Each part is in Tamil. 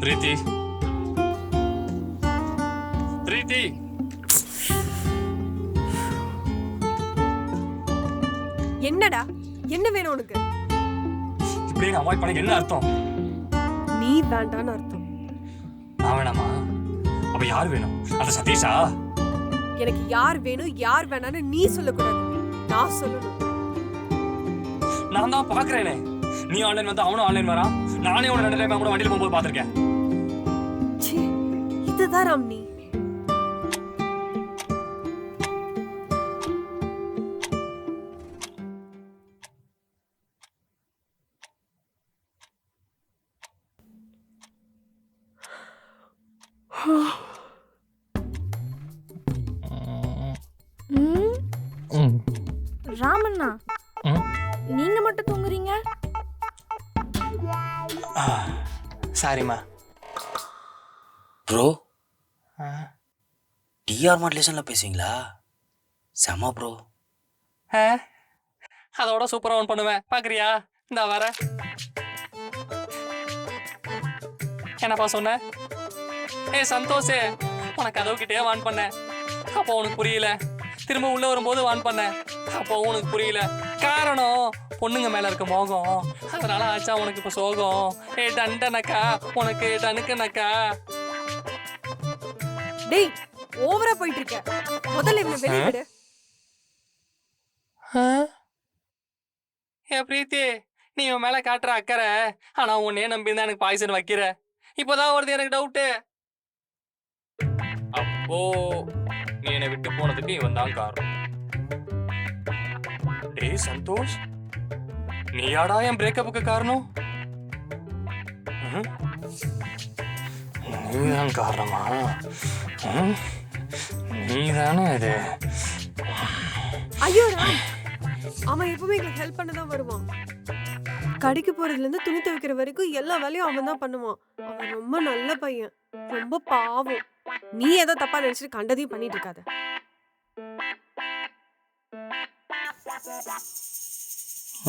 பிரீத்தி பிரீத்தி என்னடா என்ன வேணும் உனக்கு? இப்படி அவாய்ட் பண்ண என்ன அர்த்தம்? நீ வேண்டான்னு அர்த்தம். நான் வேணாமா? அப்ப யார் வேணும்? அந்த சதீஷா? எனக்கு யார் வேணும் யார் வேணான்னு நீ சொல்லக்கூடாது, நான் சொல்லணும். நான் தான் பாக்குறேனே, நீ ஆன்லைன் வந்து அவனும் ஆன்லைன் வரான். நானே உன 2 டைம் கூட வண்டியில போகும்போது பாத்திருக்கேன். இதுதான் ராம்னி. ராமண்ணா, நீங்க மட்டும் தூங்குறீங்க? சாரிமா ப்ரோ. டிஆர் மாடுலேஷன்ல பேசுவீங்களா? செம ப்ரோ. அதோட சூப்பரா ஆன் பண்ணுவேன், பாக்குறியா? இந்த வர என்னப்பா சொன்ன? சந்தோஷே, உனக்கு கதவுக்கிட்டே வான் பண்ண, அப்போ உனக்கு புரியல. திரும்ப உள்ள வரும்போது வான் பண்ண, அப்போ உனக்கு புரியல. காரணம் பொண்ணுங்க மேல இருக்க மோகம், அதனால ஆச்சா உனக்கு இப்ப சோகம். டண்டனக்கா உனக்கு டனுக்குனக்கா. டேய், ஓவரா போயிட்டு இருக்க. முதல்ல இவனை வெளிய விடு. பிரீத்தி, நீ இவன் மேல காட்டுற அக்கறை, ஆனா உன்னே நம்பி தான் எனக்கு பாய்சன் வைக்கிற. இப்பதான் வருது எனக்கு டவுட்டு. அப்போ நீ என்னை விட்டு போனதுக்கு இவன் தான் காரணம். டேய் சந்தோஷ், நீயாடா என் பிரேக்கப்புக்கு காரணம்? நீதான் காரணமா? நீதானே இது? ஐயோ ராம், அவன் எப்பவுமே எங்களுக்கு ஹெல்ப் பண்ண தான் வருவான். கடைக்கு போறதுல இருந்து துணி துவைக்கிற வரைக்கும் எல்லா வேலையும் அவன் தான் பண்ணுவான். அவன் ரொம்ப நல்ல பையன், ரொம்ப பாவம். நீ ஏதோ தப்பா நினைச்சிட்டு கண்டதையும் பண்ணிட்டு இருக்காத.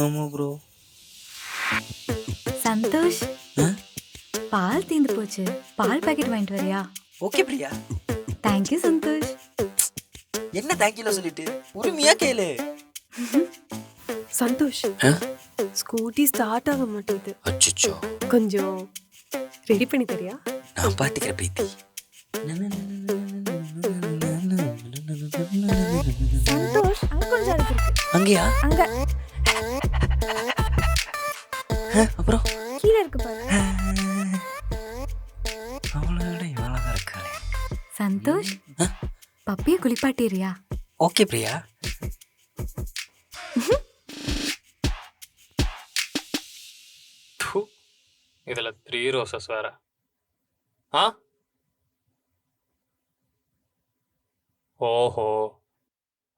ஆமா ப்ரோ. சந்தோஷ், பால் தீந்து போச்சு, பால் பாக்கெட் வாங்கிட்டு வரியா? ஓகே பிரியா. தேங்க்யூ சந்தோஷ். என்ன தேங்க்யூல சொல்லிட்டு உரிமையா கேளு. சந்தோஷ், ஸ்கூட்டி ஸ்டார்ட் ஆக மாட்டேங்குது. அச்சச்சோ, கொஞ்சம் ரெடி பண்ணி தரியா? நான் பாத்துக்கிறேன் பிரீத்தி. சந்தோஷ், அங்க கொஞ்சம் அழுக்கு இருக்கு. அங்கயா? அங்க அப்புறம் கீழே இருக்கு பாரு. அவளோட இவ்வளவுதான் இருக்காளே. சந்தோஷ், பப்பியை குளிப்பாட்டிறியா? ஓகே பிரியா. இதுல 3 ரோசஸ் வேற. ஓஹோ,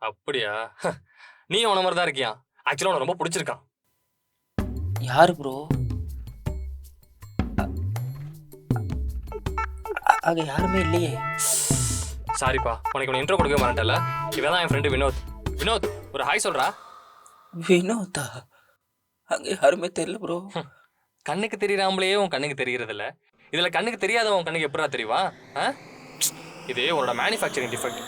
அப்படியா? நீ அவன மாதிரி தான் இருக்கியா? ஆக்சுவலா உனக்கு ரொம்ப பிடிச்சிருக்கான். யாரு ப்ரோ? அங்க யாருமே இல்லையே. சாரிப்பா, உனக்கு உன இன்ட்ரோ கொடுக்க மாட்டேன்ல. இவன் தான் என் ஃப்ரெண்டு வினோத். வினோத், ஒரு ஹாய் சொல்றா. வினோதா? அங்க யாருமே தெரியல ப்ரோ. கண்ணுக்கு தெரியறாமலே உன் கண்ணுக்கு தெரியறது இல்ல. இதுல கண்ணுக்கு தெரியாதவன் கண்ணுக்கு எப்படா தெரியுவா? இது உன்னோட மேனுஃபேக்சரிங் டிஃபெக்ட்.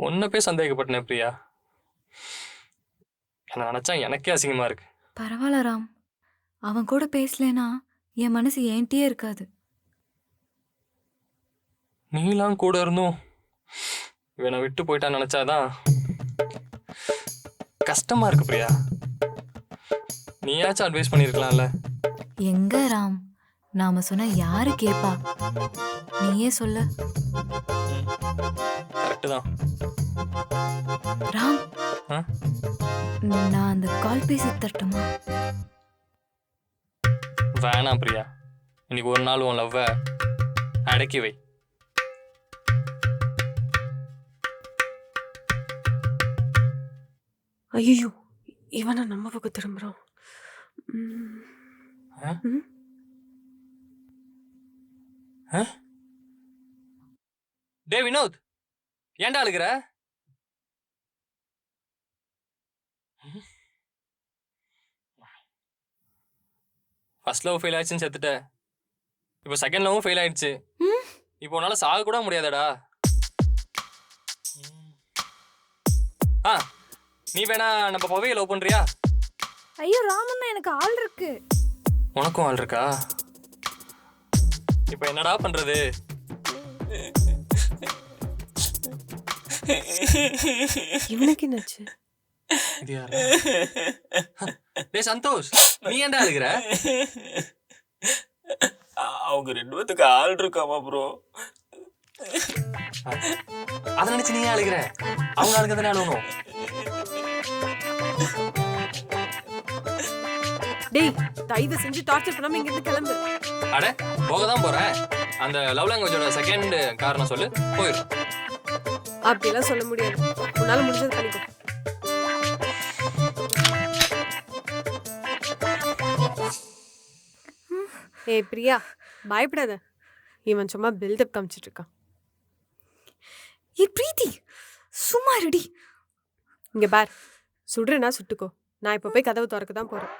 உன்னை போய் சந்தேகப்பட்டேன் பிரியா. என்ன நினைச்சா எனக்கே அசிங்கமா இருக்கு. பரவாயில்ல ராம், அவன் கூட பேசலைன்னா என் மனசு ஏன்ட்டே இருக்காது. நீலாம் கூட இருந்தும் இவனை விட்டு போயிட்டான்னு நினைச்சாதான் கஷ்டமா இருக்கு பிரியா. நீயாச்சும் அட்வைஸ் பண்ணிருக்கலாம்ல. எங்க ராம், நாம சொன்னா யாரு கேப்பா? நீயே சொல்லு. கரெக்டு தான். ராம், ஆ? நான் அந்த கால் பேசி தரட்டுமா? வேணாம் பிரியா, இன்னைக்கு ஒரு நாள் உன் லவ்வை அடக்கி வை. ஐயோ, இவனை நம்ம பக்கம் திரும்புறான். ஆ? ம். டேய் வினோத், ஏன்டா அழுகுற? ஃபர்ஸ்ட் லவ் ஃபெயில் ஆயிடுச்சுன்னு செத்துட்ட. இப்போ செகண்ட் லவ்வும் ஃபெயில் ஆயிடுச்சு. இப்போ உன்னால சாக கூட முடியாதடா. ஆ, நீ வேணா நம்ம பவையை லவ் பண்றியா? ஐயோ ராமண்ணா, எனக்கு ஆள் இருக்கு. உனக்கும் ஆள் இருக்கா? இப்போ என்னடா பண்றது? இவனுக்கு என்னாச்சு? இது யாரு? டேய் சந்தோஷ், நீ ஏன்டா அழுகுற? அவங்க 2 பேத்துக்கு ஆள் இருக்காமா ப்ரோ? அதை நினைச்சு நீ ஏன் அழுகுற? அவங்க ஆளுங்க தானே அழுகணும். டேய், தயவு செஞ்சு டார்ச்சர் பண்ணாம இங்க இருந்து கிளம்பு. அட, போக தான் போறேன். அந்த லவ் லாங்குவேஜோட செகண்ட் காரணம் சொல்லு, போயிடும். அப்படிலாம் சொல்ல முடியாது. உன்னால முடிஞ்சது பண்ணிக்கோ. ஏய் பிரியா, பயப்படாத. இவன் சும்மா பில்டப் காமிச்சிட்டு இருக்கான். ஏ பிரீத்தி, சும்மா ரெடி. இங்க பார், சுடுறேன்னா சுட்டுக்கோ. நான் இப்ப போய் கதவு திறக்க தான் போறேன்.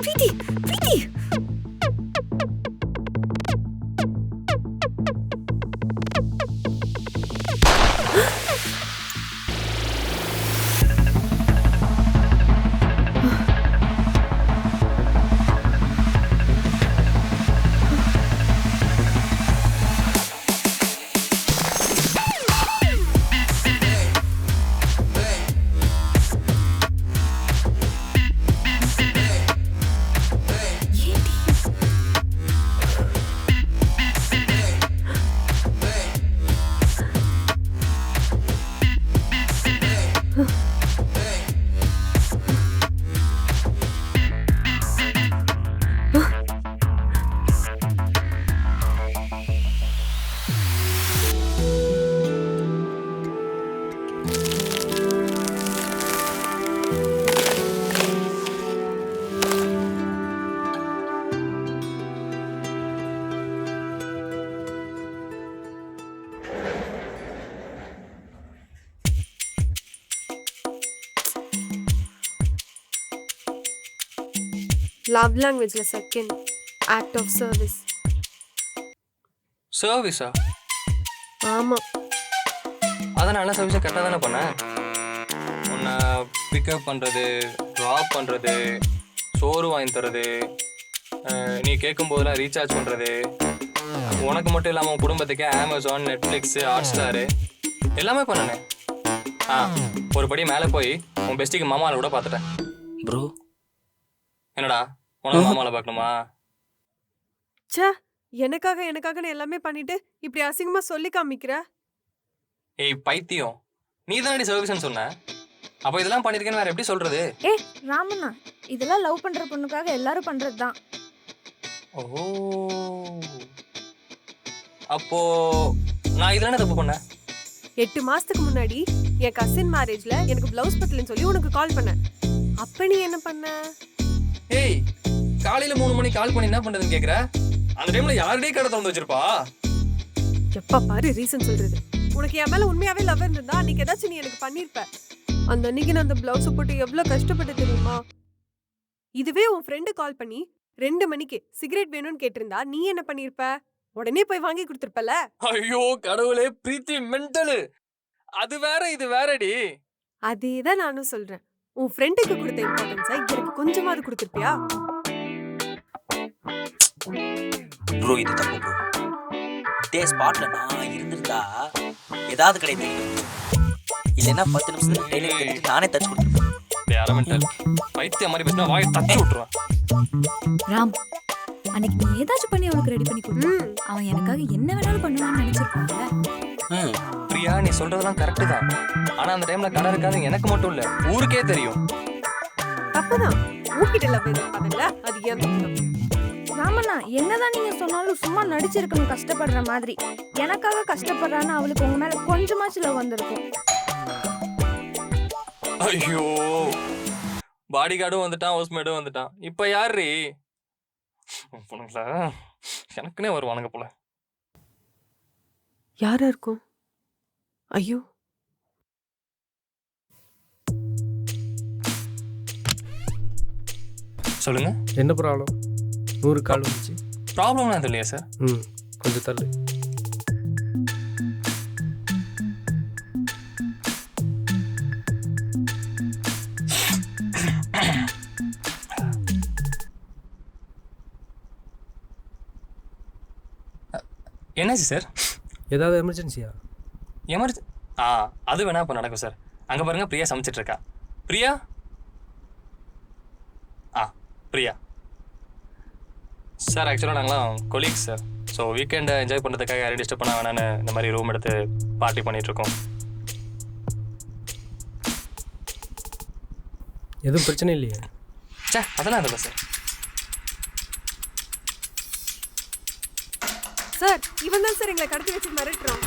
பிரீத்தி, பிரீத்தி. லவ் லாங்குவேஜ்ல செகண்ட் ஆக்ட் ஆஃப் சர்வீஸ். சர்வீஸா? ஆமா, அதை நல்ல சர்வீஸை கரெக்டாக தானே பண்ணேன். உன்னை பிக்கப் பண்ணுறது, ட்ராப் பண்ணுறது, சோறு வாங்கி தர்றது, நீ கேட்கும் போதெல்லாம் ரீசார்ஜ் பண்ணுறது, உனக்கு மட்டும் இல்லாமல் உன் குடும்பத்துக்கு அமேசான், நெட்ஃப்ளிக்ஸு, ஹாட்ஸ்டாரு எல்லாமே பண்ணனே. ஒரு படி மேலே போய் உன் பெஸ்டிக்கு மாமாவை கூட பார்த்துட்டேன். ப்ரோ என்னடா, உனக்கு மாமாவை பார்க்கணுமா? ச்சே, எனக்காகன்னு எல்லாமே பண்ணிட்டு இப்படி அசிங்கமா சொல்லி காமிக்கிற. ஏய் பைத்தியம், நீ தானடி சர்வீஸ்னு சொன்ன. அப்போ இதெல்லாம் பண்ணியிருக்கேன்னு வேற எப்படி சொல்றது? ஏ ராமண்ணா, இதெல்லாம் லவ் பண்ற பொண்ணுக்காக எல்லாரும் பண்றதுதான். ஓ, அப்போ நான் இதுல என்ன தப்பு பண்ணேன்? 8 மாசத்துக்கு முன்னாடி என் கசின் மேரேஜ்ல எனக்கு பிளவுஸ் பத்தலன்னு சொல்லி உனக்கு கால் பண்ணேன். அப்ப நீ என்ன பண்ண? ஏய், காலையில 3 மணிக்கு கால் பண்ணி என்ன பண்றதுன்னு கேக்குற? அந்த டைம்ல யாருடைய கடை திறந்து வச்சிருப்பா? எப்ப பாரு ரீசன் சொல்றது. உனக்கு என் மேல உண்மையாவே லவ் இருந்திருந்தா அன்னைக்கு ஏதாச்சும் நீ எனக்கு பண்ணிருப்ப. அந்த அன்னைக்கு நான் அந்த பிளவுஸ் போட்டு எவ்வளவு கஷ்டப்பட்டு தெரியுமா? இதுவே உன் ஃப்ரெண்டு கால் பண்ணி 2 மணிக்கு சிகரெட் வேணும்னு கேட்டிருந்தா நீ என்ன பண்ணிருப்ப? உடனே போய் வாங்கி கொடுத்திருப்பல. ஐயோ கடவுளே, பிரீத்தி மென்டலு. அது வேற இது வேறடி. அதே தான் நானும் சொல்றேன். உன் ஃப்ரெண்டுக்கு கொடுத்த இம்பார்ட்டன்ஸை எனக்கு கொஞ்சமாவது கொடுத்துருப்பியா? ப்ரோ இது தப்பு ப்ரோ. இதே ஸ்பாட்ல நான் இருந்திருந்தா ஏதாவது கிடையாது, இல்லைன்னா 10 நிமிஷத்துல டைலர் தெரிஞ்சு நானே தச்சு கொடுத்துருப்பேன். யாரமெண்டல் பைத்தியம் மாதிரி பேசினா வாயை தச்சு விட்டுருவேன். ராம், அன்னைக்கு நீ ஏதாச்சும் பண்ணி அவனுக்கு ரெடி பண்ணி கொடு. அவன் எனக்காக என்ன வேணாலும் பண்ணுவான்னு நினைச்சிருப்பாங்க. பிரியா, நீ சொல்றதெல்லாம் கரெக்டு தான். ஆனா அந்த டைம்ல கடை இருக்காது எனக்கு மட்டும் இல்ல, ஊருக்கே தெரியும். தப்புதான். உன்கிட்ட லவ் எதிர்பார்த்தல, அது ஏன் தப்பு? ராமண்ணா, என்னதான் நீங்க சொன்னாலும் சும்மா நடிச்சிருக்கணும் கஷ்டப்படுற மாதிரி. எனக்காக கஷ்டப்படுறான்னு அவளுக்கு உங்க மேல கொஞ்சமாச்சு லவ் வந்திருக்கும். ஐயோ, பாடி கார்டும் வந்துட்டான், ஹவுஸ்மேடும் வந்துட்டான். இப்ப யாரு பொண்ணுங்களா? எனக்குனே வருவானுங்க போல. யாரா இருக்கும்? ஐயோ, சொல்லுங்க. என்ன ப்ராப்ளம்? 100 கால் வந்துச்சு. ப்ராப்ளம்லாம் எதுவும் இல்லையா சார்? கொஞ்சம் தள்ளு. என்னாச்சு சார்? ஏதாவது எமர்ஜென்சியா? அது வேணா இப்போ நடக்கும் சார். அங்கே பாருங்க, பிரியா சமைச்சிட்டு இருக்கா. பிரியா, பிரியா சார், ஆக்சுவலாக நாங்களாம் கொலீக்ஸ் சார். ஸோ வீக்கெண்டை என்ஜாய் பண்ணுறதுக்காக யாரையும் டிஸ்டர்ப் பண்ண வேணான்னு இந்த மாதிரி ரூம் எடுத்து பார்ட்டி பண்ணிகிட்ருக்கோம். எதுவும் பிரச்சனை இல்லையா? அதெல்லாம் இல்லை சார். சார் இவன் தான் சார் எங்களை கடத்தி வச்சு மிரட்டுறான்.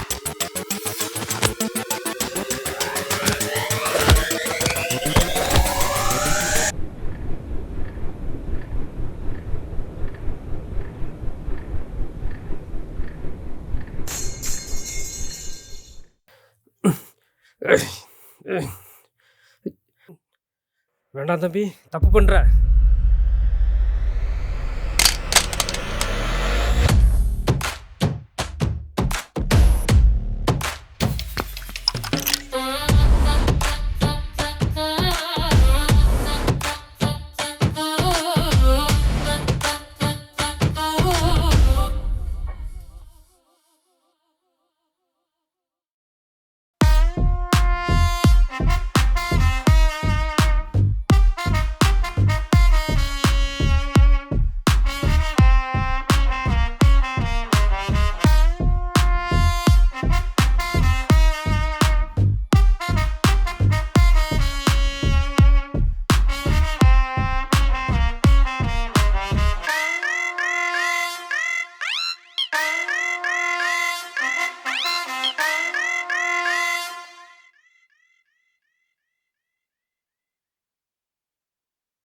வேண்டாம் தம்பி, தப்பு பண்ற.